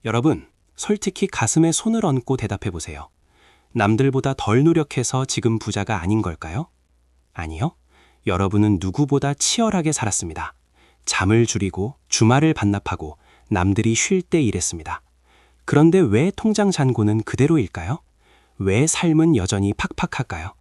여러분, 솔직히 가슴에 손을 얹고 대답해 보세요. 남들보다 덜 노력해서 지금 부자가 아닌 걸까요? 아니요. 여러분은 누구보다 치열하게 살았습니다. 잠을 줄이고 주말을 반납하고 남들이 쉴 때 일했습니다. 그런데 왜 통장 잔고는 그대로일까요? 왜 삶은 여전히 팍팍할까요?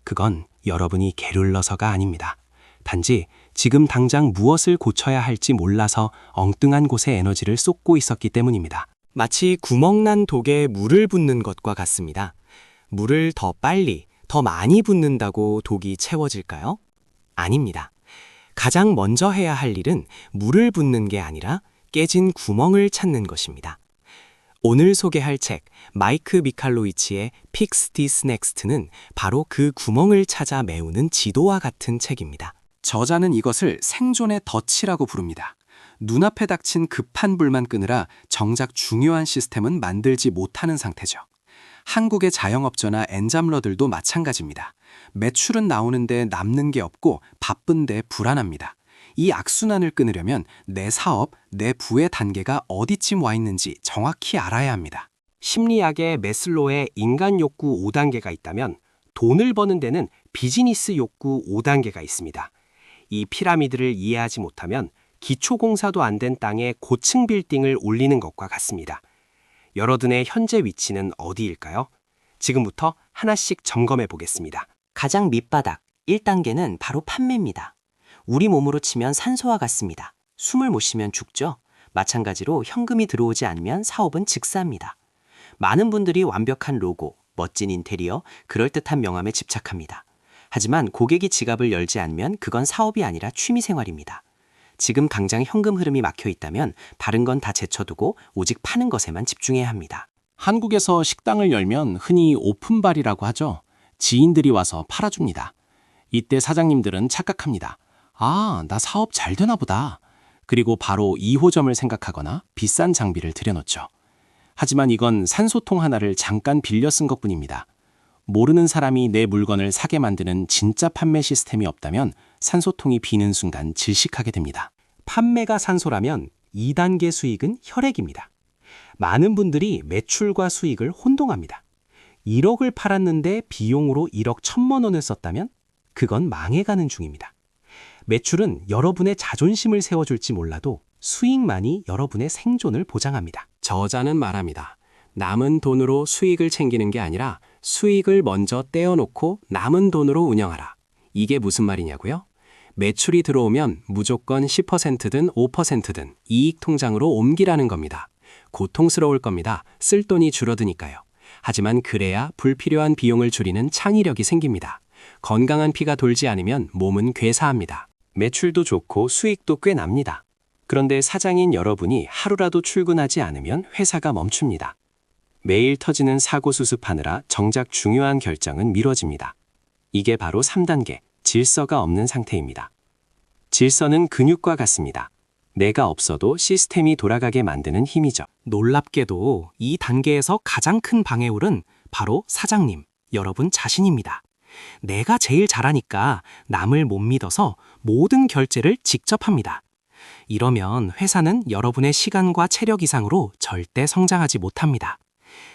그건 여러분이 게을러서가 아닙니다. 단지 지금 당장 무엇을 고쳐야 할지 몰라서 엉뚱한 곳에 에너지를 쏟고 있었기 때문입니다. 마치 구멍난 독에 물을 붓는 것과 같습니다. 물을 더 빨리, 더 많이 붓는다고 독이 채워질까요? 아닙니다. 가장 먼저 해야 할 일은 물을 붓는 게 아니라 깨진 구멍을 찾는 것입니다. 오늘 소개할 책 마이크 미칼로이치의 Fix This Next는 바로 그 구멍을 찾아 메우는 지도와 같은 책입니다. 저자는 이것을 생존의 덫이라고 부릅니다. 눈앞에 닥친 급한 불만 끄느라 정작 중요한 시스템은 만들지 못하는 상태죠. 한국의 자영업자나 엔잡러들도 마찬가지입니다. 매출은 나오는데 남는 게 없고 바쁜데 불안합니다. 이 악순환을 끊으려면 내 사업, 내 부의 단계가 어디쯤 와 있는지 정확히 알아야 합니다. 심리학의 매슬로의 인간 욕구 5단계가 있다면 돈을 버는 데는 비즈니스 욕구 5단계가 있습니다. 이 피라미드를 이해하지 못하면 기초공사도 안 된 땅에 고층 빌딩을 올리는 것과 같습니다. 여러분의 현재 위치는 어디일까요? 지금부터 하나씩 점검해 보겠습니다. 가장 밑바닥 1단계는 바로 판매입니다. 우리 몸으로 치면 산소와 같습니다. 숨을 못 쉬면 죽죠. 마찬가지로 현금이 들어오지 않으면 사업은 즉사합니다. 많은 분들이 완벽한 로고, 멋진 인테리어, 그럴듯한 명함에 집착합니다. 하지만 고객이 지갑을 열지 않으면 그건 사업이 아니라 취미생활입니다. 지금 당장 현금 흐름이 막혀 있다면 다른 건 다 제쳐두고 오직 파는 것에만 집중해야 합니다. 한국에서 식당을 열면 흔히 오픈발이라고 하죠. 지인들이 와서 팔아줍니다. 이때 사장님들은 착각합니다. 아, 나 사업 잘 되나 보다. 그리고 바로 2호점을 생각하거나 비싼 장비를 들여놓죠. 하지만 이건 산소통 하나를 잠깐 빌려 쓴 것뿐입니다. 모르는 사람이 내 물건을 사게 만드는 진짜 판매 시스템이 없다면 산소통이 비는 순간 질식하게 됩니다. 판매가 산소라면 2단계 수익은 혈액입니다. 많은 분들이 매출과 수익을 혼동합니다. 1억을 팔았는데 비용으로 1억 1천만 원을 썼다면 그건 망해가는 중입니다. 매출은 여러분의 자존심을 세워줄지 몰라도 수익만이 여러분의 생존을 보장합니다. 저자는 말합니다. 남은 돈으로 수익을 챙기는 게 아니라 수익을 먼저 떼어놓고 남은 돈으로 운영하라. 이게 무슨 말이냐고요? 매출이 들어오면 무조건 10%든 5%든 이익 통장으로 옮기라는 겁니다. 고통스러울 겁니다. 쓸 돈이 줄어드니까요. 하지만 그래야 불필요한 비용을 줄이는 창의력이 생깁니다. 건강한 피가 돌지 않으면 몸은 괴사합니다. 매출도 좋고 수익도 꽤 납니다. 그런데 사장인 여러분이 하루라도 출근하지 않으면 회사가 멈춥니다. 매일 터지는 사고 수습하느라 정작 중요한 결정은 미뤄집니다. 이게 바로 3단계, 질서가 없는 상태입니다. 질서는 근육과 같습니다. 내가 없어도 시스템이 돌아가게 만드는 힘이죠. 놀랍게도 이 단계에서 가장 큰 방해울은 바로 사장님, 여러분 자신입니다. 내가 제일 잘하니까 남을 못 믿어서 모든 결제를 직접 합니다. 이러면 회사는 여러분의 시간과 체력 이상으로 절대 성장하지 못합니다.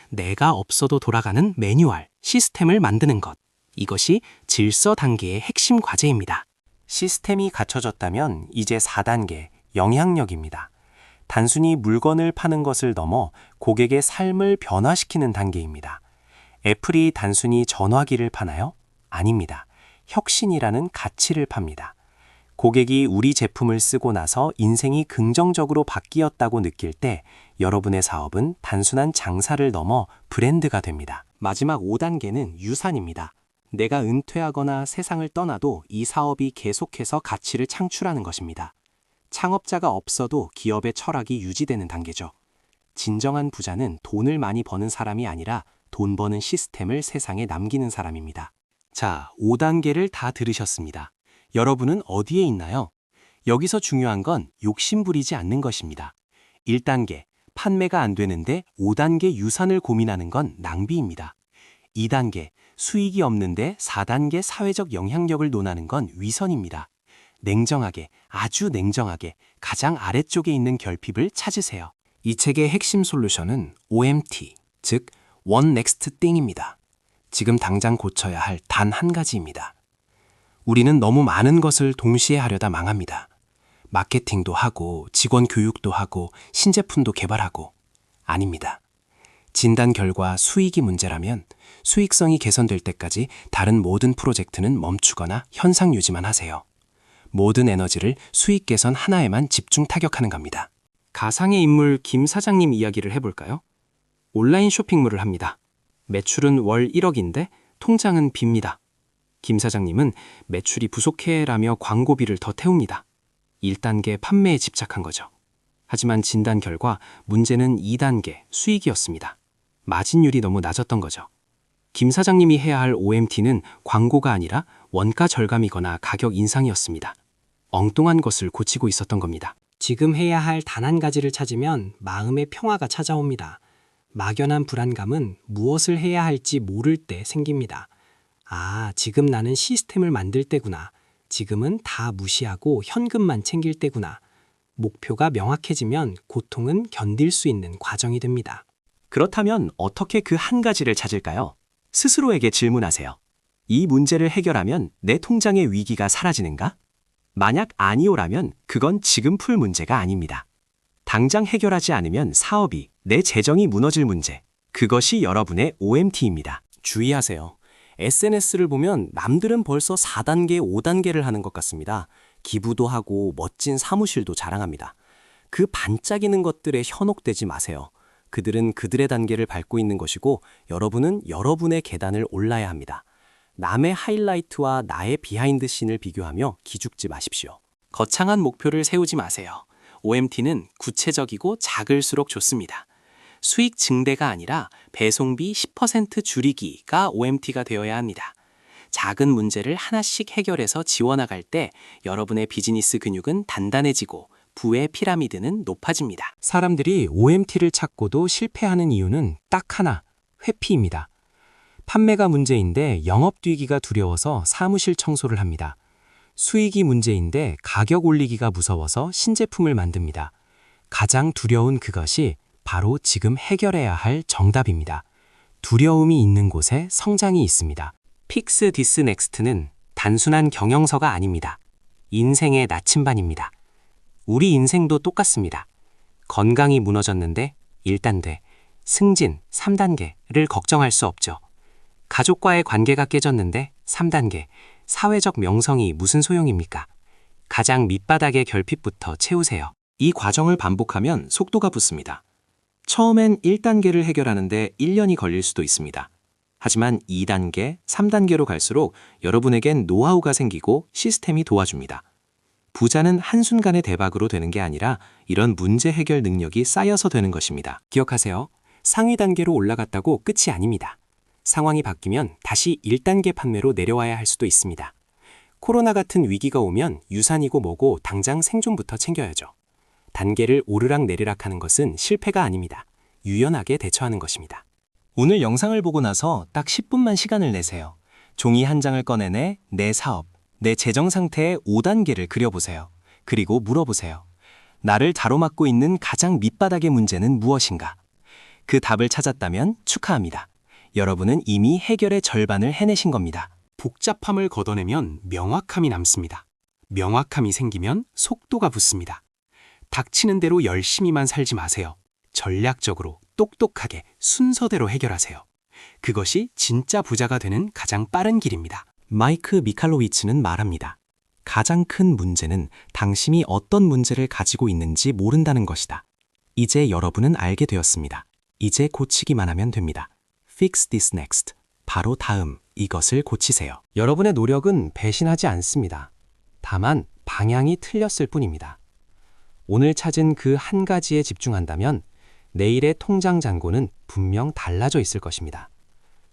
내가 없어도 돌아가는 매뉴얼, 시스템을 만드는 것. 이것이 질서 단계의 핵심 과제입니다. 시스템이 갖춰졌다면 이제 4단계, 영향력입니다. 단순히 물건을 파는 것을 넘어 고객의 삶을 변화시키는 단계입니다. 애플이 단순히 전화기를 파나요? 아닙니다. 혁신이라는 가치를 팝니다. 고객이 우리 제품을 쓰고 나서 인생이 긍정적으로 바뀌었다고 느낄 때 여러분의 사업은 단순한 장사를 넘어 브랜드가 됩니다. 마지막 5단계는 유산입니다. 내가 은퇴하거나 세상을 떠나도 이 사업이 계속해서 가치를 창출하는 것입니다. 창업자가 없어도 기업의 철학이 유지되는 단계죠. 진정한 부자는 돈을 많이 버는 사람이 아니라 돈 버는 시스템을 세상에 남기는 사람입니다. 자, 5단계를 다 들으셨습니다. 여러분은 어디에 있나요? 여기서 중요한 건 욕심 부리지 않는 것입니다. 1단계, 판매가 안 되는데 5단계 유산을 고민하는 건 낭비입니다. 2단계, 수익이 없는데 4단계 사회적 영향력을 논하는 건 위선입니다. 냉정하게, 아주 냉정하게 가장 아래쪽에 있는 결핍을 찾으세요. 이 책의 핵심 솔루션은 OMT, 즉 One Next Thing입니다. 지금 당장 고쳐야 할 단 한 가지입니다. 우리는 너무 많은 것을 동시에 하려다 망합니다. 마케팅도 하고 직원 교육도 하고 신제품도 개발하고 아닙니다. 진단 결과 수익이 문제라면 수익성이 개선될 때까지 다른 모든 프로젝트는 멈추거나 현상 유지만 하세요. 모든 에너지를 수익 개선 하나에만 집중 타격하는 겁니다. 가상의 인물 김 사장님 이야기를 해볼까요? 온라인 쇼핑몰을 합니다. 매출은 월 1억인데 통장은 빕니다. 김 사장님은 매출이 부족해라며 광고비를 더 태웁니다. 1단계 판매에 집착한 거죠. 하지만 진단 결과 문제는 2단계 수익이었습니다. 마진율이 너무 낮았던 거죠. 김 사장님이 해야 할 OMT는 광고가 아니라 원가 절감이거나 가격 인상이었습니다. 엉뚱한 것을 고치고 있었던 겁니다. 지금 해야 할 단 한 가지를 찾으면 마음의 평화가 찾아옵니다. 막연한 불안감은 무엇을 해야 할지 모를 때 생깁니다. 아, 지금 나는 시스템을 만들 때구나. 지금은 다 무시하고 현금만 챙길 때구나. 목표가 명확해지면 고통은 견딜 수 있는 과정이 됩니다. 그렇다면 어떻게 그 한 가지를 찾을까요? 스스로에게 질문하세요. 이 문제를 해결하면 내 통장의 위기가 사라지는가? 만약 아니오라면 그건 지금 풀 문제가 아닙니다. 당장 해결하지 않으면 사업이, 내 재정이 무너질 문제. 그것이 여러분의 OMT입니다. 주의하세요. SNS를 보면 남들은 벌써 4단계, 5단계를 하는 것 같습니다. 기부도 하고 멋진 사무실도 자랑합니다. 그 반짝이는 것들에 현혹되지 마세요. 그들은 그들의 단계를 밟고 있는 것이고 여러분은 여러분의 계단을 올라야 합니다. 남의 하이라이트와 나의 비하인드 씬을 비교하며 기죽지 마십시오. 거창한 목표를 세우지 마세요. OMT는 구체적이고 작을수록 좋습니다. 수익 증대가 아니라 배송비 10% 줄이기가 OMT가 되어야 합니다. 작은 문제를 하나씩 해결해서 지워나갈 때 여러분의 비즈니스 근육은 단단해지고 부의 피라미드는 높아집니다. 사람들이 OMT를 찾고도 실패하는 이유는 딱 하나, 회피입니다. 판매가 문제인데 영업 뛰기가 두려워서 사무실 청소를 합니다. 수익이 문제인데 가격 올리기가 무서워서 신제품을 만듭니다. 가장 두려운 그것이 바로 지금 해결해야 할 정답입니다. 두려움이 있는 곳에 성장이 있습니다. 픽스 디스 넥스트는 단순한 경영서가 아닙니다. 인생의 나침반입니다. 우리 인생도 똑같습니다. 건강이 무너졌는데 1단계, 승진 3단계를 걱정할 수 없죠. 가족과의 관계가 깨졌는데 3단계, 사회적 명성이 무슨 소용입니까? 가장 밑바닥의 결핍부터 채우세요. 이 과정을 반복하면 속도가 붙습니다. 처음엔 1단계를 해결하는데 1년이 걸릴 수도 있습니다. 하지만 2단계, 3단계로 갈수록 여러분에겐 노하우가 생기고 시스템이 도와줍니다. 부자는 한순간의 대박으로 되는 게 아니라 이런 문제 해결 능력이 쌓여서 되는 것입니다. 기억하세요. 상위 단계로 올라갔다고 끝이 아닙니다. 상황이 바뀌면 다시 1단계 판매로 내려와야 할 수도 있습니다. 코로나 같은 위기가 오면 유산이고 뭐고 당장 생존부터 챙겨야죠. 단계를 오르락 내리락 하는 것은 실패가 아닙니다. 유연하게 대처하는 것입니다. 오늘 영상을 보고 나서 딱 10분만 시간을 내세요. 종이 한 장을 꺼내내 내 사업, 내 재정 상태의 5단계를 그려보세요. 그리고 물어보세요. 나를 가로막고 있는 가장 밑바닥의 문제는 무엇인가? 그 답을 찾았다면 축하합니다. 여러분은 이미 해결의 절반을 해내신 겁니다. 복잡함을 걷어내면 명확함이 남습니다. 명확함이 생기면 속도가 붙습니다. 닥치는 대로 열심히만 살지 마세요. 전략적으로, 똑똑하게, 순서대로 해결하세요. 그것이 진짜 부자가 되는 가장 빠른 길입니다. 마이크 미칼로위츠는 말합니다. 가장 큰 문제는 당신이 어떤 문제를 가지고 있는지 모른다는 것이다. 이제 여러분은 알게 되었습니다. 이제 고치기만 하면 됩니다. Fix this next. 바로 다음, 이것을 고치세요. 여러분의 노력은 배신하지 않습니다. 다만 방향이 틀렸을 뿐입니다. 오늘 찾은 그 한 가지에 집중한다면 내일의 통장 잔고는 분명 달라져 있을 것입니다.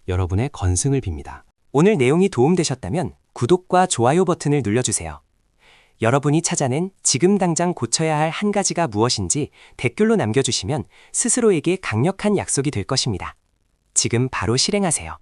여러분의 건승을 빕니다. 오늘 내용이 도움되셨다면 구독과 좋아요 버튼을 눌러주세요. 여러분이 찾아낸 지금 당장 고쳐야 할 한 가지가 무엇인지 댓글로 남겨주시면 스스로에게 강력한 약속이 될 것입니다. 지금 바로 실행하세요.